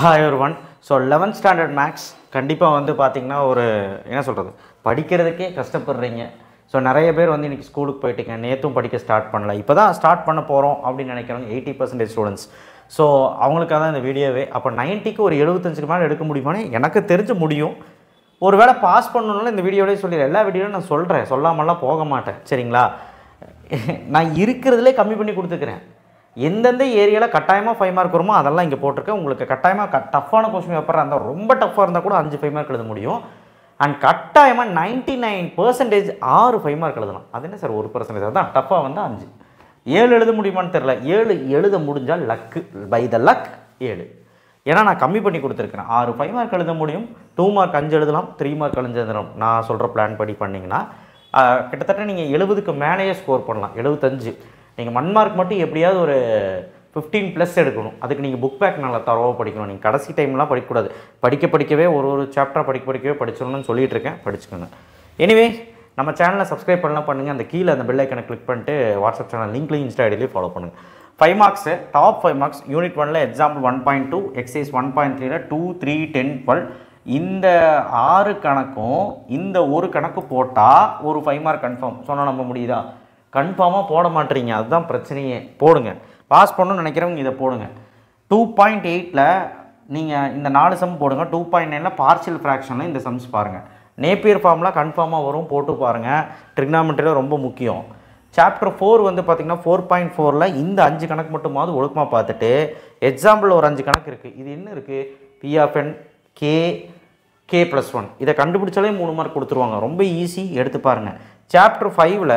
Hi everyone. So 11th standard maths கண்டிப்பாக வந்து பார்த்தீங்கன்னா ஒரு என்ன சொல்கிறது படிக்கிறதுக்கே கஷ்டப்படுறீங்க. ஸோ நிறைய பேர் வந்து இன்றைக்கி ஸ்கூலுக்கு போயிட்டீங்க, நேற்றும் படிக்க ஸ்டார்ட் பண்ணல, இப்போ தான் ஸ்டார்ட் பண்ண போகிறோம் அப்படின்னு நினைக்கிறவங்க 80% ஸ்டூடெண்ட்ஸ். ஸோ அவங்களுக்காக தான் இந்த வீடியோவே. அப்போ 90க்கு ஒரு 75க்கு மேலே எடுக்க முடியுமான்னு எனக்கு தெரிஞ்சு முடியும். ஒரு வேளை பாஸ் பண்ணணும்னால இந்த வீடியோவிலே சொல்லிடுறேன். எல்லா வீடியோவும் நான் சொல்கிறேன், சொல்லாமலாம் போக மாட்டேன், சரிங்களா? நான் இருக்கிறதுலே கம்மி பண்ணி கொடுத்துக்கிறேன். எந்தெந்த ஏரியாவில் கட்டாயமாக 5 மார்க் வருமோ அதெல்லாம் இங்கே போட்டிருக்கேன். உங்களுக்கு கட்டாயமாக டஃப்பான கொஸ்டின் பேப்பராக இருந்தால், ரொம்ப டஃப்பாக இருந்தால் கூட 5 5 மார்க் எழுத முடியும். அண்ட் கட்டாயமாக 99% 6 5 மார்க் எழுதலாம். அது என்ன சார் 1%? அதுதான் டஃப்பாக வந்து 5 7 எழுத முடியுமான்னு தெரில. 7 எழுத முடிஞ்சால் லக்கு, பை த லக் 7. ஏன்னா நான் கம்மி பண்ணி கொடுத்துருக்கிறேன். 6 5 மார்க் எழுத முடியும், 2 மார்க் 5 எழுதலாம், 3 மார்க் 5 எழுதலாம். நான் சொல்கிற பிளான் படி பண்ணிங்கன்னா கிட்டத்தட்ட நீங்கள் 70க்கு மேலேயே ஸ்கோர் பண்ணலாம். 75. நீங்கள் 1 மார்க் மட்டும் எப்படியாவது ஒரு 15+ எடுக்கணும். அதுக்கு நீங்கள் புக் பேக் நல்லா தரவாக படிக்கணும். நீங்கள் கடைசி டைம்லாம் படிக்கக்கூடாது. படிக்கவே ஒரு சாப்டராக படிக்கவே படிச்சிடணும்னு சொல்லிட்டு இருக்கேன். படிச்சுக்கோங்க. எனிவே நம்ம சேனலை சப்ஸ்கிரைப் பண்ணலாம் பண்ணுங்கள். அந்த கீழே அந்த பெல் ஐக்கனை கிளிக் பண்ணிட்டு வாட்ஸ்அப் சேனல் லிங்க்லையும் இன்ஸ்டா ஐடியிலையும் ஃபாலோ பண்ணுங்கள். 5 மார்க்ஸு டாப் 5 மார்க்ஸ் யூனிட் 1ல் எக்ஸாம்பிள் 1.2 எக்ஸைஸ் 1.3ல 2 3 10 12 இந்த 6 கணக்கும் இந்த ஒரு கணக்கு போட்டால் ஒரு 5 மார்க் கன்ஃபார்ம். சொன்னால் நம்ப முடியுதா? கன்ஃபார்மாக போட மாட்டேறீங்க, அதுதான் பிரச்சனையே. போடுங்க, பாஸ் பண்ணணும்னு நினைக்கிறவங்க இதை போடுங்க. 2.8ல் நீங்கள் இந்த 4 சம் போடுங்க. 2.9ல் பார்ஷியல் ஃப்ராக்ஷனில் இந்த சம்ஸ் பாருங்கள். நேப்பியர் ஃபார்ம்லாம் கன்ஃபார்மாக வரும், போட்டு பாருங்கள். ட்ரிக்னாமெட்ரியில் ரொம்ப முக்கியம். சாப்டர் 4 வந்து பார்த்திங்கன்னா 4.4ல் இந்த 5 கணக்கு மட்டுமாவது ஒழுக்கமாக பார்த்துட்டு, எக்ஸாம்பிள் ஒரு 5 கணக்கு இருக்குது. இது என்ன இருக்குது? P(n) k+1 இதை கண்டுபிடிச்சாலே 3 மார்க் கொடுத்துருவாங்க. ரொம்ப ஈஸி, எடுத்து பாருங்கள். சாப்டர் 5ல்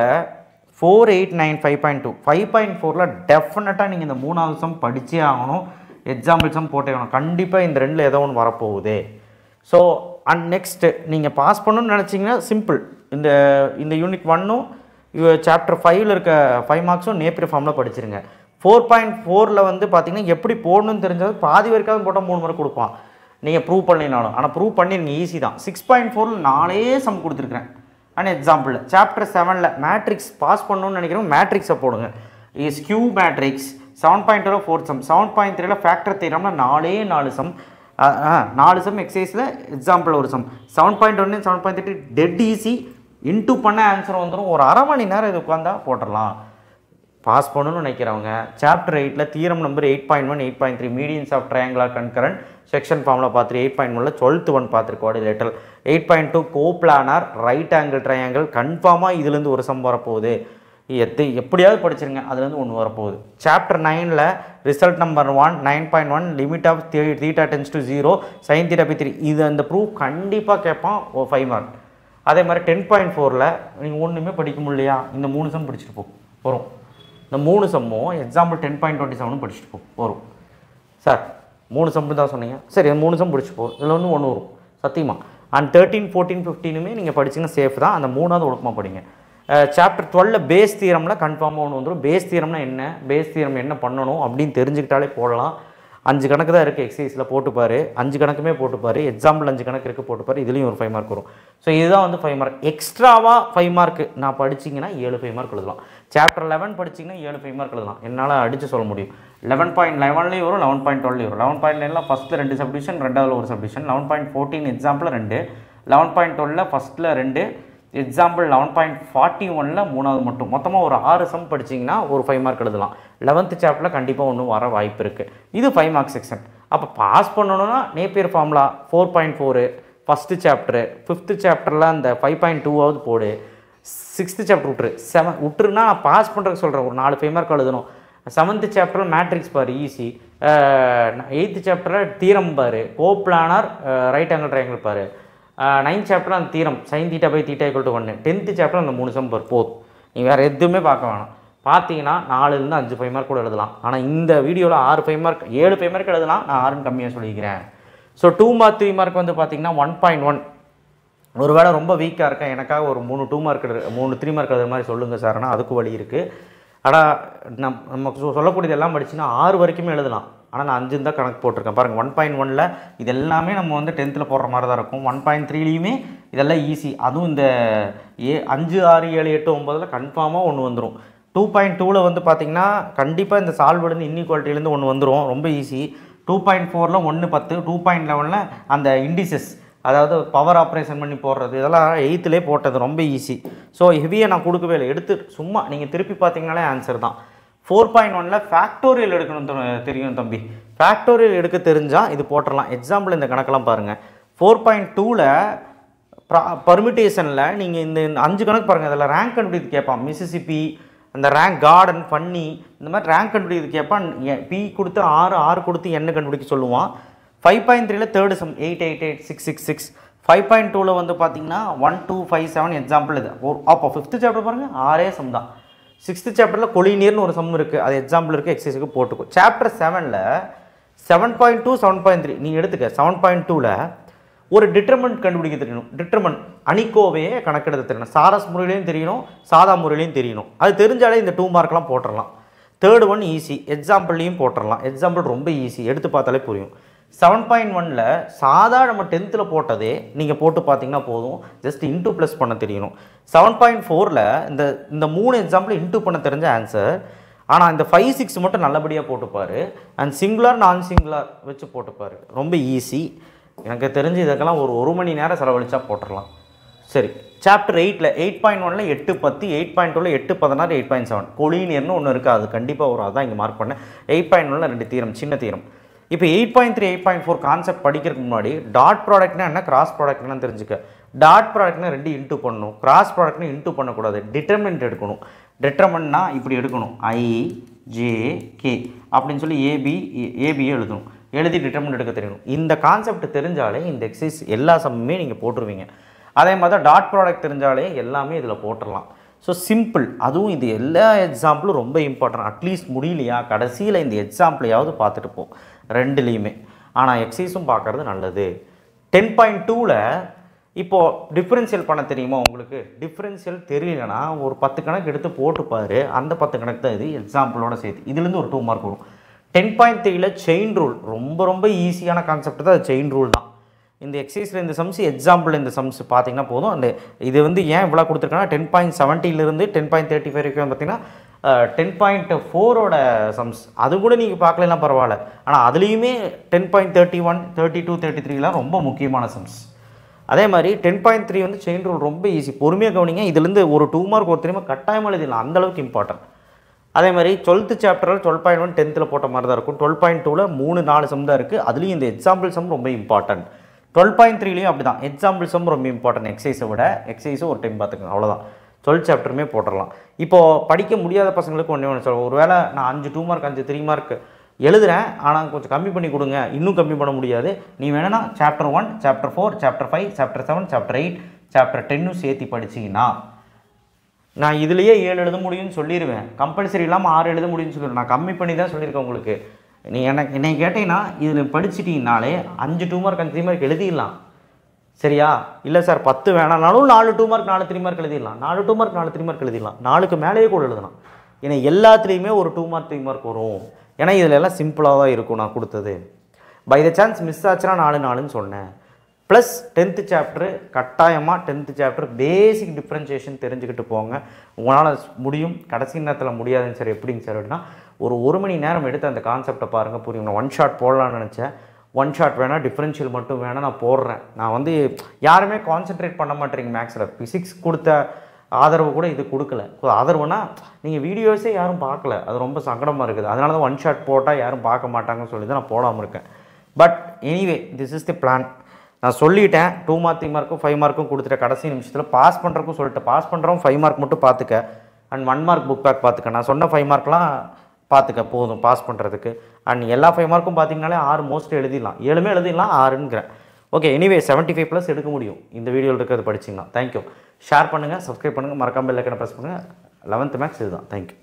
4 8 9 5.2 5.4ல் டெஃபினட்டாக நீங்கள் இந்த 3வது சம் படித்தே ஆகணும். எக்ஸாம்பிள் சம் போட்டே ஆகணும். கண்டிப்பாக இந்த 2ல் ஏதோ ஒன்று வரப்போகுது. ஸோ அண்ட் நெக்ஸ்ட்டு நீங்கள் பாஸ் பண்ணணும்னு நினச்சிங்கன்னா சிம்பிள். இந்த யூனிட் 1ம் சாப்டர் 5ல் இருக்க 5 மார்க்ஸும் நேப்பியர் ஃபார்மில் படிச்சிருங்க. 4.4ல் வந்து பார்த்திங்கன்னா எப்படி போடணும்னு தெரிஞ்சது பாதி வரைக்காவது போட்டால் 3 மார்க் கொடுப்பான், நீங்கள் ப்ரூவ் பண்ணினாலும். ஆனால் ப்ரூவ் பண்ணிருங்க, ஈஸி தான். 6.4ல் 4 சம் கொடுத்துருக்குறேன். அண்ட் எக்ஸாம்பிள் சாப்டர் 7ல் மேட்ரிக்ஸ் பாஸ் பண்ணணும்னு நினைக்கிறோம், மேட்ரிக்ஸை போடுங்க. இஸ் கியூ மேட்ரிக்ஸ் 7.2ல் 4 சம், 7.3ல் ஃபேக்டர் தியரம்ல 4 சம், 4 சம் எக்ஸைஸில் எக்ஸாம்பிள் ஒரு சம். 7.1 7.3 dead easy. இன்டூ பண்ண ஆன்சர் வந்துடும். ஒரு அரை மணி நேரம் இது உட்காந்தா போட்டுடலாம். பாஸ் பண்ணணும்னு நினைக்கிறவங்க சாப்டர் 8ல் theorem number 8.1 8.3 medians of triangular concurrent section ஃபார்மில் பார்த்துட்டு 8.1ல் 12th ஒன் பார்த்துருக்கு quadrilateral. 8.2 coplanar right angle triangle. கன்ஃபார்மாக இதுலேருந்து ஒரு சம் வரப்போகுது. எப்படியாவது படிச்சிருங்க, அதுலேருந்து ஒன்று வரப்போகுது. சாப்டர் 9ல் result number 1 9.1 limit of θ tends to 0 sin θ/3 இது அந்த ப்ரூஃப் கண்டிப்பாக கேட்பான். 5 மார்க். அதே மாதிரி 10.4ல் நீங்கள் ஒன்றுமே படிக்க முடியலையா, இந்த 3 சம் படிச்சுட்டு வரும். இந்த 3 சம்மும் எக்ஸாம்பிள் 10.27 படிச்சுட்டு வரும். சார் 3 சம் தான் சொன்னீங்க, சரி 3 சம் படிச்சு இதில் ஒன்று வரும் சத்தியமாக. அண்ட் 13 14 15மே நீங்கள் படிச்சிங்கன்னா சேஃப் தான். அந்த 3வது ஒழுக்கமாக படிங்க. சாப்டர் 12ல் பேஸ் தியரமில் கன்ஃபார்மாக ஒன்று வந்துடும். பேஸ் தியரம்னா என்ன, பேஸ் தியரம் என்ன பண்ணணும் அப்படின்னு தெரிஞ்சுக்கிட்டாலே போடலாம். 5 கணக்கு தான் இருக்குது எக்ஸைஸில், போட்டுப்பார். 5 கணக்குமே போட்டுப்பார். எக்ஸாம்பிள் 5 கணக்கு இருக்குது, போட்டுப்பார். இதுலேயும் ஒரு 5 மார்க் வரும். ஸோ இதுதான் வந்து 5 மார்க். எக்ஸ்ட்ராவாக 5 மார்க்கு நான் படிச்சிங்கன்னா 7 5 மார்க் எழுதலாம். சாப்டர் 11 படிச்சிங்கன்னா 7 5 மார்க் எழுதலாம். என்னால் அடித்து சொல்ல முடியும். 11.11லேயும் வரும், 11.12லேயும் வரும். 11.9ல் ஃபஸ்ட்டில் 2 சப்டிஷன், 2வது ஒரு சப்டிஷன். 11.14 எக்ஸாம்பிள் 2, 11.12ல் ஃபஸ்ட்டில் 2, எக்ஸாம்பிள் 11.41ல் 3வது மட்டும். மொத்தமாக ஒரு 6 சம் படிச்சிங்கன்னா ஒரு 5 மார்க் எழுதலாம். 11th சாப்டரில் கண்டிப்பாக ஒன்று வர வாய்ப்பு இருக்குது. இது 5 மார்க் செக்ஷன். அப்போ பாஸ் பண்ணணுன்னா Napier formula 4.4 first chapter, 5th சாப்டரில் அந்த 5.2வது போடு, 6th சாப்டர் விட்டுருன்னா நான் பாஸ் பண்ணுறதுக்கு சொல்கிறேன். ஒரு 4 5 மார்க் எழுதணும். 7th சாப்டரில் மேட்ரிக்ஸ் பாரு, ஈஸி. 8th சாப்டரில் தீரம் பாரு, கோப்ளானார் ரைட் ஆங்கிள் ட்ரையாங்கிள் பாரு. 9th சாப்டரில் அந்த தீரம் sin θ/θ = 1. 10th சாப்டர் அந்த 3 சம் போதும். நீ வேறு எதுவுமே பார்க்க வேணாம். பார்த்தீங்கன்னா 4லேருந்து 5 5 மார்க் கூட எழுதலாம். ஆனால் இந்த வீடியோவில் 6 5 மார்க் 7 5 மார்க் எழுதலாம். நான் 6ன்னு கம்மியாக சொல்லிக்கிறேன். ஸோ 2 மார்க் 3 மார்க் வந்து பார்த்தீங்கன்னா 1.1 ஒரு வேளை ரொம்ப வீக்காக இருக்கேன், எனக்காக ஒரு 3 2 மார்க் 3 3 மார்க் எழுதுற மாதிரி சொல்லுங்கள் சார்னா அதுக்கு வழி இருக்குது. ஆனால் நமக்கு சொல்லக்கூடியது எல்லாம் படிச்சுன்னா 6 வரைக்குமே எழுதலாம். ஆனால் நான் 5 தான் கணக்கு போட்டிருக்கேன் பாருங்கள். 1.1ல் இது எல்லாமே நம்ம வந்து 10th போடுற மாதிரி தான் இருக்கும். 1.3லேயுமே இதெல்லாம் ஈஸி. அதுவும் இந்த 5 6 7 8 9ல் கன்ஃபார்மாக ஒன்று வந்துடும். 2.2ல் வந்து பார்த்திங்கன்னா கண்டிப்பாக இந்த சால்வ்டு இன்இக்வாலிட்டிலேருந்து ஒன்று வந்துடும். ரொம்ப ஈஸி. 2.4ல் 1 10, 2.11ல் அந்த இண்டிசஸ், அதாவது பவர் ஆப்ரேஷன் பண்ணி போடுறது, இதெல்லாம் 8லே போட்டது ரொம்ப ஈஸி. ஸோ ஹெவியாக நான் கொடுக்கவே இல்லை, எடுத்து சும்மா நீங்கள் திருப்பி பார்த்தீங்கனாலே ஆன்சர் தான். 4.1ல் ஃபேக்டோரியல் எடுக்கணும் தெரியும் தம்பி. ஃபேக்டோரியல் எடுக்க தெரிஞ்சால் இது போட்டுடலாம். எக்ஸாம்பிள் இந்த கணக்கெல்லாம் பாருங்கள். 4.2ல் பர்மிட்டேஷனில் நீங்கள் இந்த 5 கணக்கு பாருங்கள். அதில் ரேங்க் கண்டுபிடித்து கேட்பான். மிசிசிபி, அந்த ரேங்க் கார்டன், ஃபன்னி, இந்த மாதிரி ரேங்க் கண்டுபிடித்து கேட்பான். பி கொடுத்து 6 கொடுத்து என்ன கண்டுபிடிக்க சொல்லுவான். 5.3ல் தேர்டு சம் 888,666. 5.2ல் வந்து பார்த்தீங்கன்னா 1257 எக்ஸாம்பிள் இது. அப்போ 5th சாப்டர் பாருங்கள், 6 சம் தான். 6th சாப்டரில் கொலினியர்னு ஒரு சம் இருக்குது, அது எக்ஸாம்பிள் இருக்குது, எக்ஸசைஸுக்கு போட்டுக்கோ. சாப்டர் 7ல் 7.2 7.3 நீ எடுத்துக்க. 7.2ல் ஒரு டிட்டர்மெண்ட் கண்டுபிடிக்க தெரியணும். டிட்டர்மெண்ட் அணிக்கோவையே கணக்கெடுத்து தெரியணும். சாரஸ் முறையிலையும் தெரியணும், சாதா முறையிலையும் தெரியணும். அது தெரிஞ்சாலே இந்த 2 மார்க்லாம் போட்டுடலாம். தேர்டு ஒன் ஈஸி, எக்ஸாம்பிள்லையும் போட்டுடலாம். எக்ஸாம்பிள் ரொம்ப ஈஸி, எடுத்து பார்த்தாலே புரியும். 7.1ல் சாதா நம்ம 10th போட்டதே நீங்கள் போட்டு பார்த்தீங்கன்னா போதும். ஜஸ்ட் இன்டூ ப்ளஸ் பண்ண தெரியணும். 7.4ல் இந்த 3 எக்ஸாம்பிள் இன்டூ பண்ண தெரிஞ்ச ஆன்சர். ஆனால் இந்த 5 6 மட்டும் நல்லபடியாக போட்டுப்பார். அண்ட் சிங்குலர் நான் சிங்குலர் வச்சு போட்டுப்பார். ரொம்ப ஈஸி. எனக்கு தெரிஞ்சு இதுக்கெல்லாம் ஒரு மணி நேரம் செலவழிச்சா போட்டுடலாம். சரி, சாப்டர் 8ல் 8.1ல் 8 10, 8.2ல் 8 16, 8.7 கொலினியர்னு ஒன்று இருக்குது, அது கண்டிப்பாக வரும். அதான் இங்கே மார்க் பண்ணேன். 8.1ல் 2 தீரம், சின்ன தீரம். இப்போ 8.3 8.4 கான்செப்ட் படிக்கிறதுக்கு முன்னாடி டாட் ப்ராடக்ட்னா என்ன, கிராஸ் ப்ராடக்ட்னா தெரிஞ்சுக்க. டாட் ப்ராடக்ட்னா 2 இன்டூ பண்ணணும், கிராஸ் ப்ராடக்ட்னா இன்டூ பண்ணக்கூடாது. டிட்டர்மெண்ட் எடுக்கணும். டிட்டர்மெண்ட்னா இப்படி எடுக்கணும், IJK அப்படின்னு சொல்லி ஏபியே எழுதணும். எழுதி டிட்டர்மெண்ட் எடுக்க தெரியணும். இந்த கான்செப்ட் தெரிஞ்சாலே இந்த எக்ஸசைஸ் எல்லா சம்முமே நீங்கள் போட்டுருவீங்க. அதே மாதிரி தான் டாட் ப்ராடக்ட் தெரிஞ்சாலே எல்லாமே இதில் போட்டுடலாம். So simple. அதுவும் இது எல்லா எக்ஸாம்பிளும் ரொம்ப இம்பார்ட்டன்ட். அட்லீஸ்ட் முடியலையா கடைசியில் இந்த எக்ஸாம்பிளையாவது பார்த்துட்டு போ, ரெண்டுலேயுமே. ஆனால் எக்ஸசைஸும் பார்க்குறது நல்லது. 10.2ல் இப்போது டிஃப்ரென்ஷியல் பண்ண தெரியுமா உங்களுக்கு? டிஃப்ரென்ஷியல் தெரியலனா ஒரு 10 கணக்கு எடுத்து போட்டுப்பார். அந்த 10 கணக்கு தான் இது எக்ஸாம்பிளோட சேர்த்து. இதுலேருந்து ஒரு 2 மார்க் வரும். 10.3ல் செயின் ரூல் ரொம்ப ஈஸியான கான்செப்ட் தான். அது செயின் ரூல் தான். இந்த எக்ஸசைஸில் இந்த சம்ஸ், எக்ஸாம்பிள் இந்த சம்ஸ் பார்த்தீங்கன்னா போதும். அந்த இது வந்து ஏன் இவ்வளோ கொடுத்துருக்காங்கன்னா 10.70லேருந்து 10.35 வரைக்கும் பார்த்தீங்கன்னா 10.4ஓட சம்ஸ். அது கூட நீங்கள் பார்க்கலாம் பரவாயில்ல. ஆனால் அதுலேயுமே 10.31 32 33லாம் ரொம்ப முக்கியமான சம்ஸ். அதே மாதிரி 10.3 வந்து செயின் ரூல் ரொம்ப ஈஸி. பொறுமையாக கவனிங்க. இதுலேருந்து ஒரு 2 மார்க் ஒரு தெரியுமா கட்டாயமாக எழுதிடலாம், அந்தளவுக்கு இம்பார்ட்டன்ட். அதே மாதிரி 12th சாப்டரில் 12.1 10th போட்ட மாதிரி தான் இருக்கும். 12.2ல் 3-4 சம் தான் இருக்குது. அதுலேயும் இந்த எக்ஸாம்பிள் சம் ரொம்ப இம்பார்ட்டன்ட். 12.3லையும் அப்படி தான், எக்ஸாம்பிள் சம் ரொம்ப இம்பார்ட்டன்ட். எக்ஸசைஸை விட எக்ஸசைஸும் ஒரு டைம் பார்த்துக்கோங்க, அவ்வளோதான். 12th சாப்டருமே போட்டுடலாம். இப்போது படிக்க முடியாத பசங்களுக்கு ஒன்றே சொல்லுவேன். ஒரு வேளை நான் 5 2 மார்க் 5 3 மார்க் எழுதுகிறேன், ஆனால் கொஞ்சம் கம்மி பண்ணி கொடுங்க, இன்னும் கம்மி பண்ண முடியாது. நீ வேணும்னா chapter 1 chapter 4 chapter 5 chapter 7 chapter 8 chapter 10 சேர்த்து படிச்சிங்கன்னா நான் இதுலேயே 7 எழுத முடியும்னு சொல்லிடுவேன். கம்பல்சரி இல்லாமல் 6 எழுத முடியும்னு சொல்லிடுவேன். நான் கம்மி பண்ணி தான் சொல்லியிருக்கேன் உங்களுக்கு. நீ என்னை கேட்டீங்கன்னா இதில் படிச்சிட்டிங்கனாலே 5 2 மார்க் 5 3 மார்க் எழுதிடலாம். சரியா? இல்லை சார் 10 வேணாலும் 4 2 மார்க் 4 3 மார்க் எழுதிடலாம். 4 2 மார்க் 4 3 மார்க் எழுதிடலாம். 4க்கு மேலேயே கூட எழுதலாம். ஏன்னா எல்லாத்துலேயுமே ஒரு 2 மார்க் 3 மார்க் வரும். ஏன்னா இதில் எல்லாம் சிம்பிளாக தான் இருக்கும் நான் கொடுத்தது. பை த சான்ஸ் மிஸ் ஆச்சுன்னா 4 4ன்னு சொன்னேன். ப்ளஸ் 10th சாப்டரு கட்டாயமாக 10th சாப்டர் பேசிக் டிஃப்ரென்ஷியேஷன் தெரிஞ்சுக்கிட்டு போங்க. உங்களால் முடியும். கடைசி நேரத்தில் முடியாதுன்னு சார் எப்படிங்க சார் அப்படின்னா ஒரு மணி நேரம் எடுத்து அந்த கான்செப்டை பாருங்கள், புரியும். நான் 1 ஷாட் போடலான்னு நினச்சேன். 1 ஷாட் வேணால், டிஃப்ரென்ஷியல் மட்டும் வேணால் நான் போடுறேன். நான் வந்து யாருமே கான்சென்ட்ரேட் பண்ண மாட்டேறீங்க மேக்ஸில். ஃபிசிக்ஸ் கொடுத்த ஆதரவு கூட இது கொடுக்கல. ஆதரவுனா நீங்கள் வீடியோஸே யாரும் பார்க்கல, அது ரொம்ப சங்கடமாக இருக்குது. அதனால தான் 1 ஷாட் போட்டால் யாரும் பார்க்க மாட்டாங்கன்னு சொல்லி தான் நான் போடாமல் இருக்கேன். But anyway this is the plan. நான் சொல்லிட்டேன். 2 மார்க் 3 மார்க்கும் 5 மார்க்கும் கொடுத்துட்டேன். கடைசி நிமிஷத்தில் பாஸ் பண்ணுறக்கும் சொல்லிட்டேன். பாஸ் பண்ணுறோம் 5 மார்க் மட்டும் பார்த்துக்க, அண்ட் 1 மார்க் புக் பேக் பார்த்துக்க. நான் சொன்ன 5 மார்க்லாம் பார்த்துக்க போதும் பாஸ் பண்ணுறதுக்கு. அண்ட் எல்லா 5 மார்க்கும் பார்த்தீங்கனாலே 6 மோஸ்ட் எழுதிடலாம். 7மே எழுதிடலாம், 6ங்கிறேன். ஓகே, எனிவே 75+ எடுக்க முடியும் இந்த வீடியோவில் இருக்கிறது படிச்சிங்கன்னா. தேங்க்யூ. ஷேர் பண்ணுங்கள், சப்ஸ்கிரைப் பண்ணுங்கள், மறக்காமல் பெல் ஐகானை ப்ரெஸ் பண்ணுங்கள். 11th மேக்ஸ் இதுதான். தேங்க்யூ.